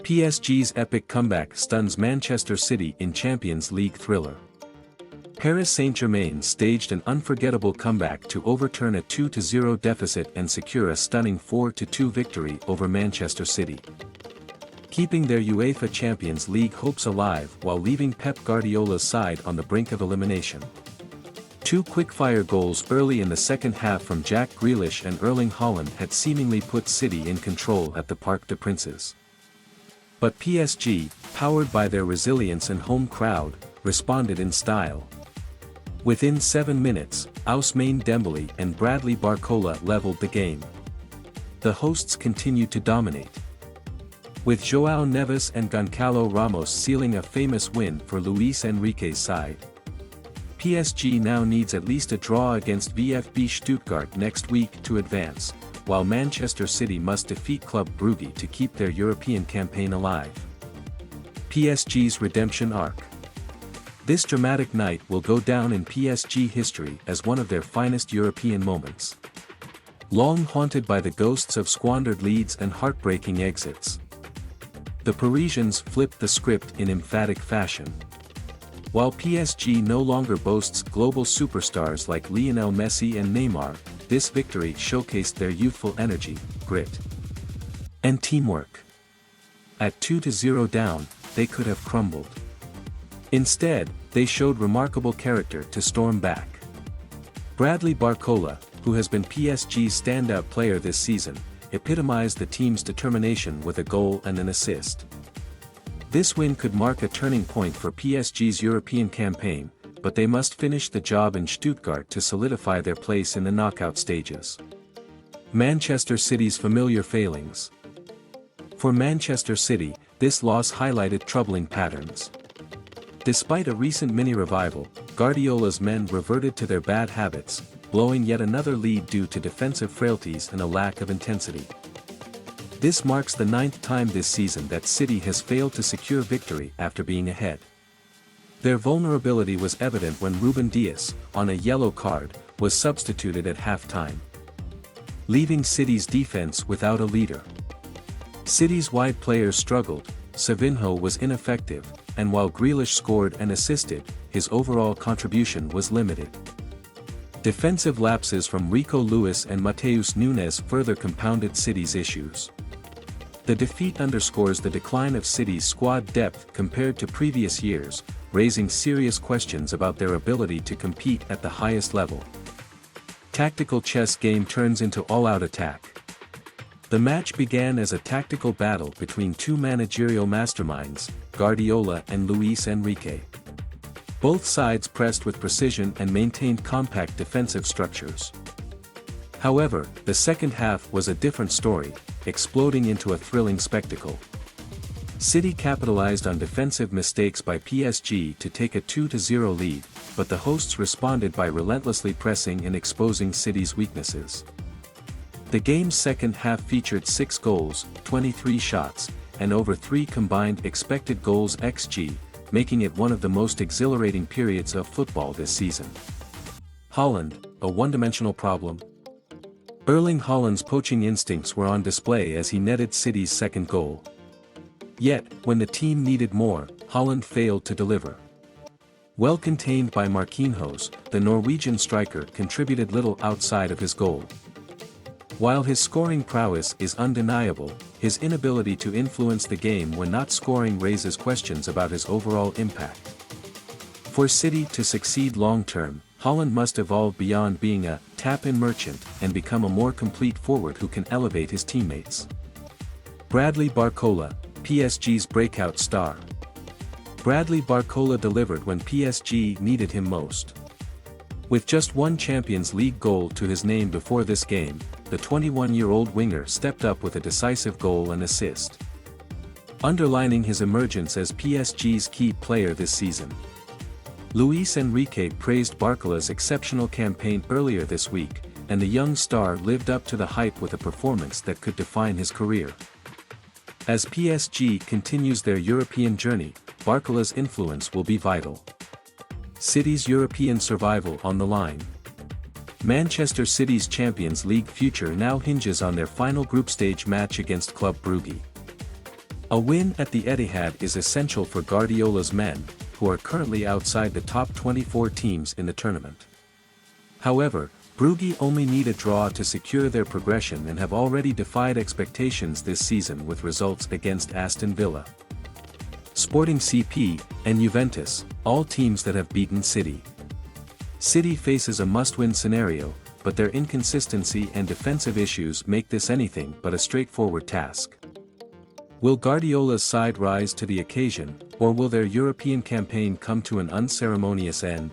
PSG's epic comeback stuns Manchester City in Champions League thriller. Paris Saint-Germain staged an unforgettable comeback to overturn a 2-0 deficit and secure a stunning 4-2 victory over Manchester City, keeping their UEFA Champions League hopes alive while leaving Pep Guardiola's side on the brink of elimination. Two quick-fire goals early in the second half from Jack Grealish and Erling Haaland had seemingly put City in control at the Parc des Princes. But PSG, powered by their resilience and home crowd, responded in style. Within 7 minutes, Ousmane Dembélé and Bradley Barcola leveled the game. The hosts continued to dominate, with João Neves and Gonçalo Ramos sealing a famous win for Luis Enrique's side. PSG now needs at least a draw against VfB Stuttgart next week to advance, while Manchester City must defeat Club Brugge to keep their European campaign alive. PSG's redemption arc. This dramatic night will go down in PSG history as one of their finest European moments. Long haunted by the ghosts of squandered leads and heartbreaking exits, the Parisians flipped the script in emphatic fashion. While PSG no longer boasts global superstars like Lionel Messi and Neymar, this victory showcased their youthful energy, grit, and teamwork. At 2-0 down, they could have crumbled. Instead, they showed remarkable character to storm back. Bradley Barcola, who has been PSG's standout player this season, epitomized the team's determination with a goal and an assist. This win could mark a turning point for PSG's European campaign, but they must finish the job in Stuttgart to solidify their place in the knockout stages. Manchester City's familiar failings. For Manchester City, this loss highlighted troubling patterns. Despite a recent mini-revival, Guardiola's men reverted to their bad habits, blowing yet another lead due to defensive frailties and a lack of intensity. This marks the 9th time this season that City has failed to secure victory after being ahead. Their vulnerability was evident when Ruben Dias, on a yellow card, was substituted at halftime, leaving City's defense without a leader. City's wide players struggled, Savinho was ineffective, and while Grealish scored and assisted, his overall contribution was limited. Defensive lapses from Rico Lewis and Matheus Nunes further compounded City's issues. The defeat underscores the decline of City's squad depth compared to previous years, raising serious questions about their ability to compete at the highest level. Tactical chess game turns into all-out attack. The match began as a tactical battle between two managerial masterminds, Guardiola and Luis Enrique. Both sides pressed with precision and maintained compact defensive structures. However, the second half was a different story, exploding into a thrilling spectacle. City capitalized on defensive mistakes by PSG to take a 2-0 lead, but the hosts responded by relentlessly pressing and exposing City's weaknesses. The game's second half featured 6 goals, 23 shots, and over 3 combined expected goals xG, making it one of the most exhilarating periods of football this season. Haaland, a one-dimensional problem. Erling Haaland's poaching instincts were on display as he netted City's second goal. Yet, when the team needed more, Haaland failed to deliver. Well contained by Marquinhos, the Norwegian striker contributed little outside of his goal. While his scoring prowess is undeniable, his inability to influence the game when not scoring raises questions about his overall impact. For City to succeed long-term, Haaland must evolve beyond being a tap-in merchant and become a more complete forward who can elevate his teammates. Bradley Barcola, PSG's breakout star. Bradley Barcola delivered when PSG needed him most. With just one Champions League goal to his name before this game, the 21-year-old winger stepped up with a decisive goal and assist, underlining his emergence as PSG's key player this season. Luis Enrique praised Barcola's exceptional campaign earlier this week, and the young star lived up to the hype with a performance that could define his career. As PSG continues their European journey, Barcola's influence will be vital. City's European survival on the line. Manchester City's Champions League future now hinges on their final group stage match against Club Brugge. A win at the Etihad is essential for Guardiola's men, who are currently outside the top 24 teams in the tournament. However, Brugge only need a draw to secure their progression and have already defied expectations this season with results against Aston Villa, Sporting CP, and Juventus, all teams that have beaten City. City faces a must-win scenario, but their inconsistency and defensive issues make this anything but a straightforward task. Will Guardiola's side rise to the occasion, or will their European campaign come to an unceremonious end?